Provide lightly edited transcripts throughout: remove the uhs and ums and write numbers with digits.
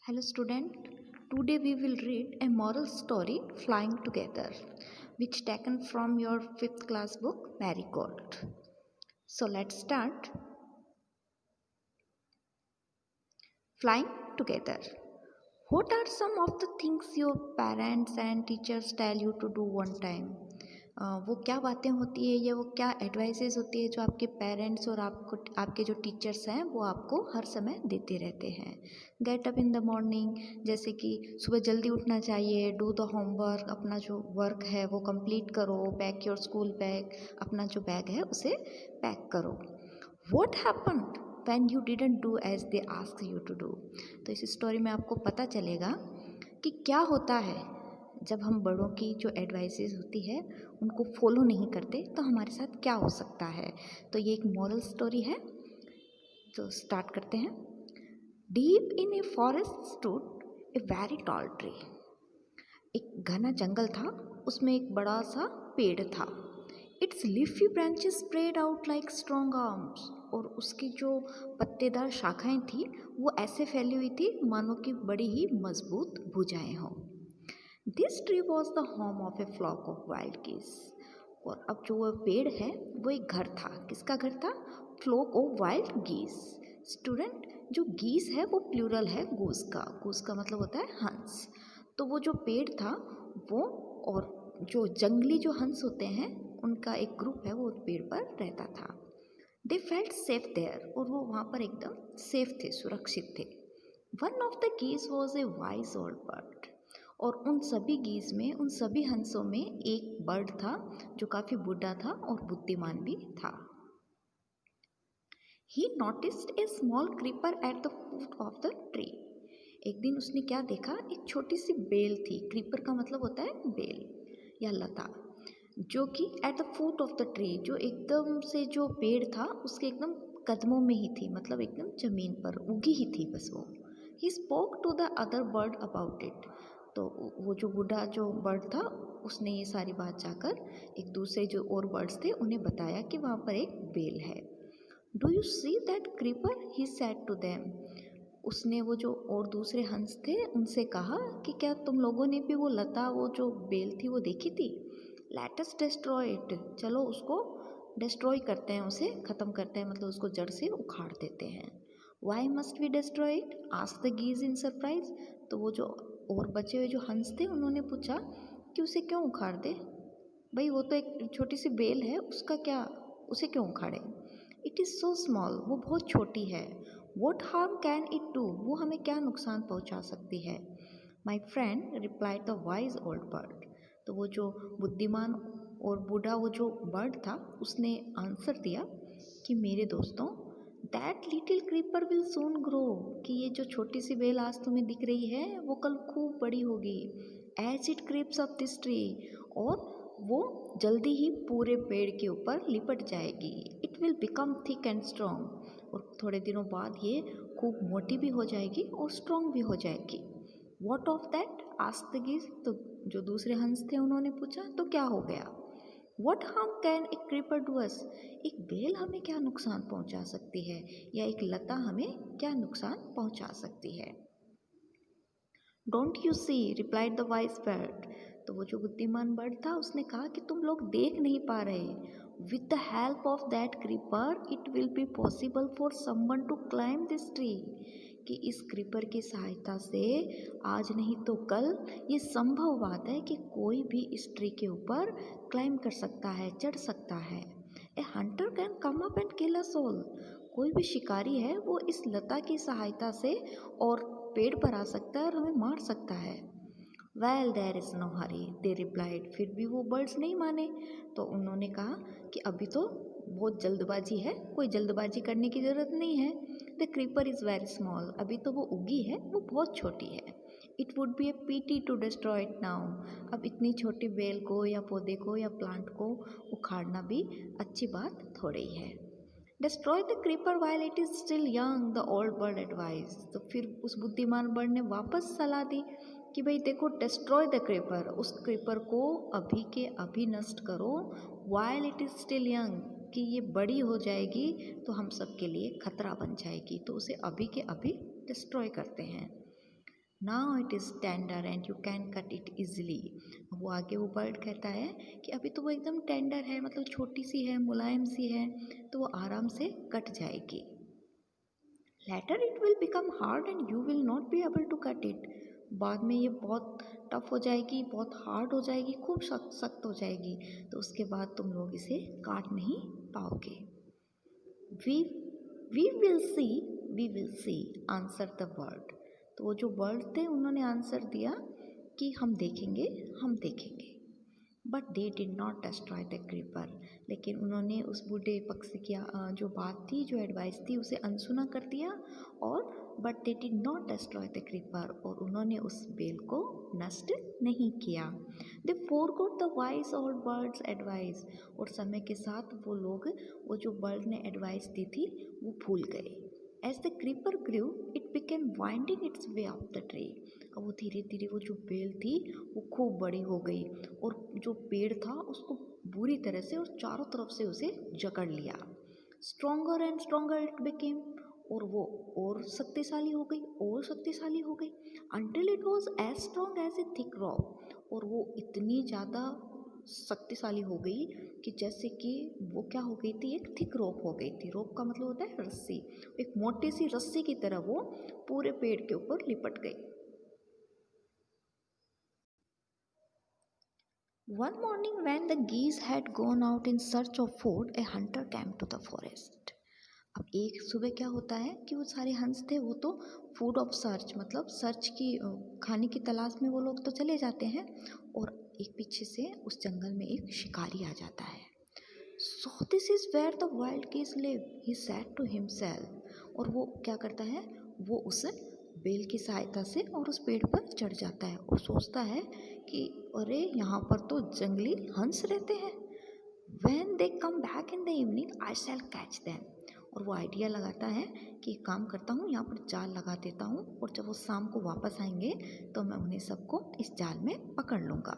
Hello student, today we will read a moral story Flying Together which taken from your 5th class book Marigold. So let's start. Flying Together. What are some of the things your parents and teachers tell you to do one time? वो क्या बातें होती है या वो क्या advices होती है जो आपके पेरेंट्स और आपके जो टीचर्स हैं वो आपको हर समय देते रहते हैं. Get up in the morning, जैसे कि सुबह जल्दी उठना चाहिए, डू द होमवर्क, अपना जो वर्क है वो कंप्लीट करो, पैक योर स्कूल बैग, अपना जो बैग है उसे पैक करो. What happened when you didn't do as they ask you to do. तो इस स्टोरी में आपको पता चलेगा कि क्या होता है जब हम बड़ों की जो एडवाइसेस होती है उनको फॉलो नहीं करते तो हमारे साथ क्या हो सकता है. तो ये एक मॉरल स्टोरी है. तो स्टार्ट करते हैं. Deep in a forest stood a very tall tree. एक घना जंगल था, उसमें एक बड़ा सा पेड़ था. It's leafy branches spread out like strong arms. और उसकी जो पत्तेदार शाखाएं थी वो ऐसे फैली हुई थी मानो कि बड़ी ही मजबूत भुजाएं हों. This tree was the home of a flock of wild geese. और अब जो वो पेड़ है वो एक घर था. किसका घर था? फ्लॉक ऑफ वाइल्ड गीस. स्टूडेंट, जो गीस है वो प्लूरल है गूस का. गूस का मतलब होता है हंस. तो वो जो पेड़ था वो, और जो जंगली जो हंस होते हैं उनका एक ग्रुप है वो पेड़ पर रहता था. They felt safe there. और वो वहाँ पर एकदम सेफ थे, सुरक्षित थे. One of the geese was a wise old bird. और उन सभी गीस में, उन सभी हंसों में एक बर्ड था जो काफ़ी बूढ़ा था और बुद्धिमान भी था. ही noticed A small creeper at the foot of the tree. एक दिन उसने क्या देखा? एक छोटी सी बेल थी. क्रीपर का मतलब होता है बेल या लता, जो कि at the foot of the tree, जो एकदम से जो पेड़ था उसके एकदम कदमों में ही थी, मतलब एकदम जमीन पर उगी ही थी बस वो. He spoke to the other bird about it. तो वो जो बूढ़ा जो बर्ड था उसने ये सारी बात जाकर एक दूसरे जो और बर्ड्स थे उन्हें बताया कि वहाँ पर एक बेल है. Do you see that creeper, he said to them. उसने वो जो और दूसरे हंस थे उनसे कहा कि क्या तुम लोगों ने भी वो लता, वो जो बेल थी वो देखी थी? Let us destroy it. चलो उसको डिस्ट्रॉय करते हैं, उसे ख़त्म करते हैं, मतलब उसको जड़ से उखाड़ देते हैं. Why must we destroy it, asked the geese in surprise. तो वो जो और बचे हुए जो हंस थे उन्होंने पूछा कि उसे क्यों उखाड़ दे? भाई वो तो एक छोटी सी बेल है, उसका क्या, उसे क्यों उखाड़े? इट इज़ सो स्मॉल, वो बहुत छोटी है. What harm can it do, वो हमें क्या नुकसान पहुंचा सकती है? My friend replied the wise old bird. तो वो जो बुद्धिमान और बूढ़ा वो जो बर्ड था उसने आंसर दिया कि मेरे दोस्तों, that little creeper will soon grow. कि ये जो छोटी सी बेल आज तुम्हें दिख रही है वो कल खूब बड़ी होगी. As it creeps up this tree. और वो जल्दी ही पूरे पेड़ के ऊपर लिपट जाएगी. It will become thick and strong. और थोड़े दिनों बाद ये खूब मोटी भी हो जाएगी और स्ट्रॉन्ग भी हो जाएगी. What of that, asked the geese. तो जो दूसरे हंस थे उन्होंने पूछा तो क्या हो गया? What harm can a creeper do us. एक बेल हमें क्या नुकसान पहुंचा सकती है, या एक लता हमें क्या नुकसान पहुंचा सकती है? Don't you see, replied the wise bird. तो वो जो बुद्धिमान बर्ड था उसने कहा कि तुम लोग देख नहीं पा रहे. With the help of that creeper it will be possible for someone to climb this tree. कि इस क्रीपर की सहायता से आज नहीं तो कल ये संभव बात है कि कोई भी इस ट्री के ऊपर क्लाइंब कर सकता है, चढ़ सकता है. A hunter can come up and kill us all. कोई भी शिकारी है वो इस लता की सहायता से और पेड़ पर आ सकता है और हमें मार सकता है. Well there is no hurry, they replied. फिर भी वो बर्ड्स नहीं माने. तो उन्होंने कहा कि अभी तो बहुत जल्दबाजी है, कोई जल्दबाजी करने की ज़रूरत नहीं है. The creeper is very small. अभी तो वो उगी है, वो बहुत छोटी है. It would be a pity to destroy it now. अब इतनी छोटी बेल को या पौधे को या प्लांट को उखाड़ना भी अच्छी बात थोड़ी है. Destroy the creeper while it is still young, the old bird advise. तो फिर उस बुद्धिमान बर्ड ने वापस सलाह दी कि भाई देखो, डिस्ट्रॉय द क्रीपर, उस क्रीपर को अभी के अभी नष्ट करो. While it is still young, कि ये बड़ी हो जाएगी तो हम सब के लिए खतरा बन जाएगी, तो उसे अभी के अभी डिस्ट्रॉय करते हैं. Now it is tender and you can cut it easily. वो आगे वो बर्ड कहता है कि अभी तो वो एकदम टेंडर है, मतलब छोटी सी है, मुलायम सी है, तो वो आराम से कट जाएगी। Later it will become hard and you will not be able to cut it. बाद में ये बहुत टफ हो जाएगी, बहुत हार्ड हो जाएगी, खूब सख्त सख्त हो जाएगी, तो उसके बाद तुम लोग इसे काट नहीं पाओगे। We we will see, we will see answered the bird. तो वो जो बर्ड थे उन्होंने आंसर दिया कि हम देखेंगे, हम देखेंगे। But they did not destroy the creeper. लेकिन उन्होंने उस बूढ़े पक्षी की जो बात थी, जो एडवाइस थी, उसे अनसुना कर दिया। और but they did not destroy the creeper, और उन्होंने उस बेल को नष्ट नहीं किया। They forgot the wise old birds advice. और समय के साथ वो लोग, वो जो बर्ड ने एडवाइस दी थी, वो भूल गए। As the creeper grew it became winding its way up the tree. अब वो धीरे धीरे वो जो बेल थी वो खूब बड़ी हो गई, और जो पेड़ था उसको बुरी तरह से और चारों तरफ से उसे जकड़ लिया। Stronger and stronger it became. और वो और शक्तिशाली हो गई, और शक्तिशाली हो गई, until it was as strong as a thick rock. और वो इतनी ज़्यादा शक्तिशाली हो गई कि जैसे कि वो क्या हो गई थी, एक थिक रोप हो गई थी। रोप का मतलब होता है रस्सी। एक मोटी सी रस्सी की तरह वो पूरे पेड़ के ऊपर लिपट गई। One morning when the geese had gone out in search of food, a hunter came to the forest. अब एक सुबह क्या होता है कि वो सारे हंस थे, वो तो फूड ऑफ सर्च, मतलब सर्च की, खाने की तलाश में वो लोग तो चले जाते हैं। और एक पीछे से उस जंगल में एक शिकारी आ जाता है। So this is where the wild geese live, he said to himself. और वो क्या करता है, वो उस बेल की सहायता से और उस पेड़ पर चढ़ जाता है और सोचता है कि अरे यहाँ पर तो जंगली हंस रहते हैं। When they come back in the evening, I shall catch them. और वो आइडिया लगाता है कि एक काम करता हूँ, यहाँ पर जाल लगा देता हूँ, और जब वो शाम को वापस आएंगे तो मैं उन्हें सबको इस जाल में पकड़ लूँगा।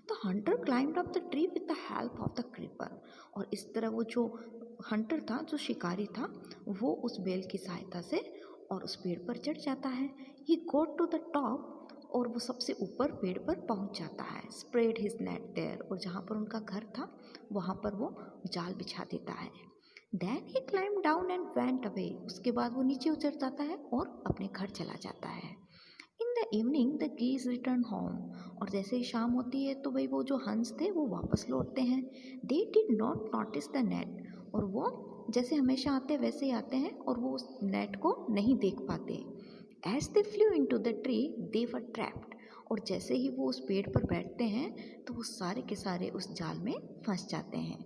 तो Hunter climbed up the tree with the help of the creeper. और इस तरह वो जो हंटर था, जो शिकारी था, वो उस बेल की सहायता से और उस पेड़ पर चढ़ जाता है। ही गोट टू द टॉप, और वो सबसे ऊपर पेड़ पर पहुंच जाता है। स्प्रेड हिज नेट देयर, और जहाँ पर उनका घर था वहाँ पर वो जाल बिछा देता है। Then he climbed down and went away. उसके बाद वो नीचे उतर जाता है और अपने घर चला जाता है। In the evening the geese return home. और जैसे ही शाम होती है तो भाई वो जो हंस थे वो वापस लौटते हैं। दे did not notice the net. और वो जैसे हमेशा आते वैसे ही आते हैं, और वो उस नेट को नहीं देख पाते। As they flew into the tree they were trapped. और जैसे ही वो उस पेड़ पर बैठते हैं तो वो सारे के सारे उस जाल में फंस जाते हैं।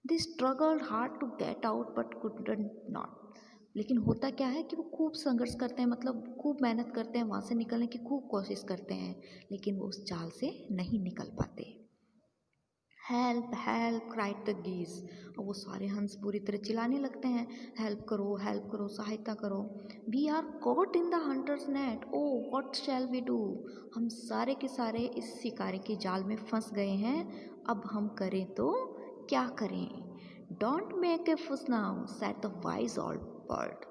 They struggled hard to get out but couldn't not. लेकिन होता क्या है कि वो खूब संघर्ष करते हैं, मतलब खूब मेहनत करते हैं, वहाँ से निकलने की खूब कोशिश करते हैं, लेकिन वो उस जाल से नहीं निकल पाते। Help help cried the geese. और वो सारे हंस पूरी तरह चिल्लाने लगते हैं, हेल्प करो, सहायता करो। We are caught in the hunter's net, oh what shall we do. हम सारे के सारे इस शिकारी के जाल में फंस गए हैं, अब हम करें तो क्या करें। डोंट मेक ए फुस now said the wise old bird.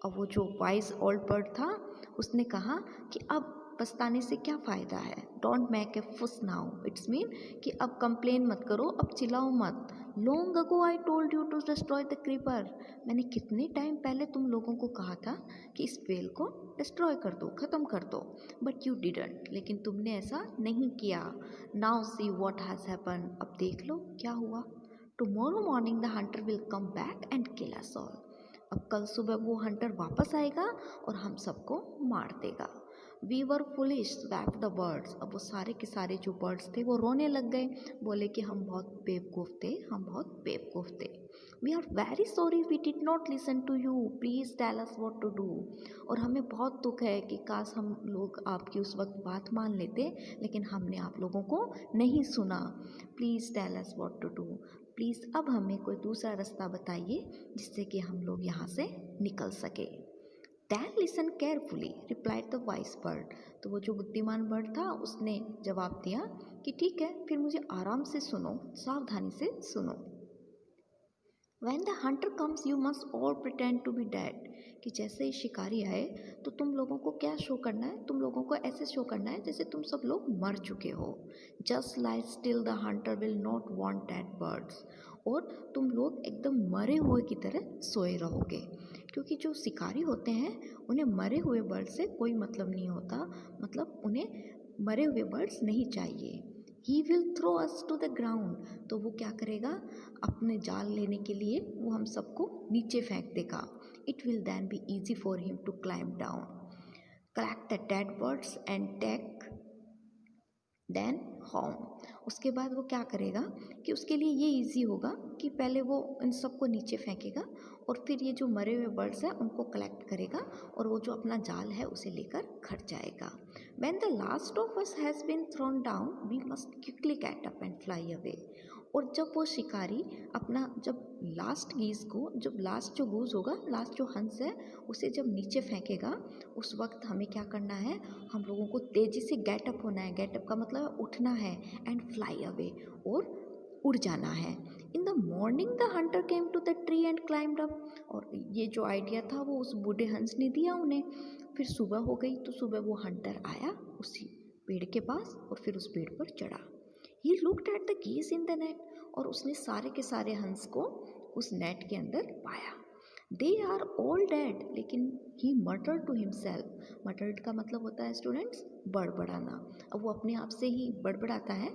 अब वो जो वाइज ओल्ड बर्ड था उसने कहा कि अब पछताने से क्या फ़ायदा है। डोंट मेक ए फुस नाउ, इट्स मीन कि अब कंप्लेन मत करो, अब चिल्लाओ मत। Long ago I told you to destroy the creeper. मैंने कितने टाइम पहले तुम लोगों को कहा था कि इस बेल को डिस्ट्रॉय कर दो, ख़त्म कर दो, बट यू डिडंट, लेकिन तुमने ऐसा नहीं किया। Now see what has happen, अब देख लो क्या हुआ। Tomorrow morning the Hunter will come back and kill us all. अब कल सुबह वो हंटर वापस आएगा और हम सबको मार देगा। We were foolish swap the birds. अब वो सारे के सारे जो बर्ड्स थे वो रोने लग गए, बोले कि हम बहुत बेवकूफ़ थे, हम बहुत बेवकूफ़ थे। We are very sorry we did not listen to you, please tell us what to do. और हमें बहुत दुख है कि काश हम लोग आपकी उस वक्त बात मान लेते, लेकिन हमने आप लोगों को नहीं सुना। Please tell us what to do, please अब हमें कोई दूसरा रास्ता बताइए जिससे कि हम लोग यहाँ से निकल सके। Then listen carefully replied the wise bird. तो वो जो बुद्धिमान बर्ड था उसने जवाब दिया कि ठीक है, फिर मुझे आराम से सुनो, सावधानी से सुनो। When the hunter comes you must all pretend to be dead. कि जैसे ही शिकारी आए तो तुम लोगों को क्या शो करना है, तुम लोगों को ऐसे शो करना है जैसे तुम सब लोग मर चुके हो। Just like still the Hunter will not want that birds, और तुम लोग एकदम मरे हुए की तरह सोए रहोगे, क्योंकि जो शिकारी होते हैं उन्हें मरे हुए बर्ड से कोई मतलब नहीं होता, मतलब उन्हें मरे हुए बर्ड्स नहीं चाहिए। He will throw us to the ground, तो वो क्या करेगा, अपने जाल लेने के लिए वो हम सबको नीचे फेंक देगा। It will then be easy for him to climb down, crack the dead birds and take them home. उसके बाद वो क्या करेगा कि उसके लिए ये इजी होगा कि पहले वो इन सबको नीचे फेंकेगा और फिर ये जो मरे हुए बर्ड्स हैं उनको कलेक्ट करेगा और वो जो अपना जाल है उसे लेकर घर जाएगा। When the last of us has been thrown down, we must quickly get up and fly away. और जब वो शिकारी अपना जब लास्ट जो गूज होगा, लास्ट जो हंस है उसे जब नीचे फेंकेगा, उस वक्त हमें क्या करना है, हम लोगों को तेज़ी से गेटअप होना है। गेटअप का मतलब उठना है, एंड फ्लाई अवे, और उड़ जाना है। In the morning the hunter came to the tree and climbed up, और ये जो आइडिया था वो उस बूढ़े हंस ने दिया उन्हें। फिर सुबह हो गई तो सुबह वो हंटर आया उसी पेड़ के पास और फिर उस पेड़ पर चढ़ा। He looked at the geese in the net, और उसने सारे के सारे हंस को उस नेट के अंदर पाया। दे आर ऑल डेड, लेकिन ही मटर्ड टू हिमसेल्फ। मटर्ड का मतलब होता है स्टूडेंट्स बड़बड़ाना। अब वो अपने आप से ही बड़बड़ाता है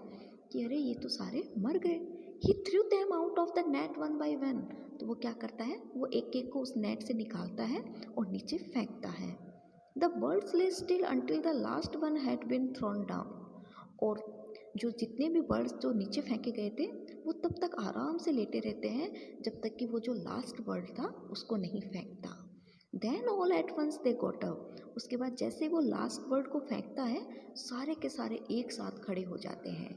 कि अरे ये तो सारे मर गए। He threw them out of the net one by one, तो वो क्या करता है, वो एक एक को उस नेट से निकालता है और नीचे फेंकता है। The birds lay still until the last one had been thrown down, और जो जितने भी बर्ड्स जो नीचे फेंके गए थे वो तब तक आराम से लेटे रहते हैं जब तक कि वो जो लास्ट बर्ड था उसको नहीं फेंकता। Then all at once they got up, उसके बाद जैसे वो लास्ट बर्ड को फेंकता है सारे के सारे एक साथ खड़े हो जाते हैं।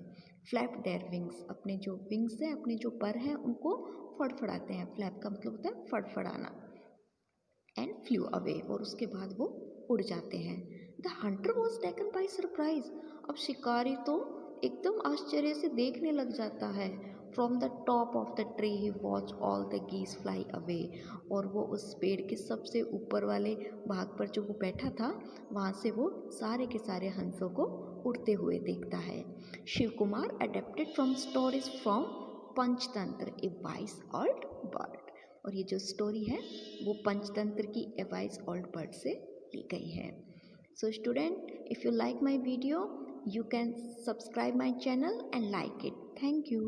फ्लैप देयर विंग्स, अपने जो विंग्स हैं, अपने जो पर हैं उनको फड़फड़ाते हैं। फ्लैप का मतलब होता है फड़फड़ाना। एंड फ्लू अवे, और उसके बाद वो उड़ जाते हैं। The Hunter was taken by surprise, अब शिकारी तो एकदम आश्चर्य से देखने लग जाता है। From the top of the tree he watch all the गीस फ्लाई अवे, और वो उस पेड़ के सबसे ऊपर वाले भाग पर जो वो बैठा था वहाँ से वो सारे के सारे हंसों को उड़ते हुए देखता है। Shiv Kumar adapted from stories from Panchatantra, a wise old bird, और ये जो स्टोरी है वो पंचतंत्र की ए वाइस ओल्ड बर्ड से ली गई है। So student, if you like my video you can subscribe my channel and like it. Thank you.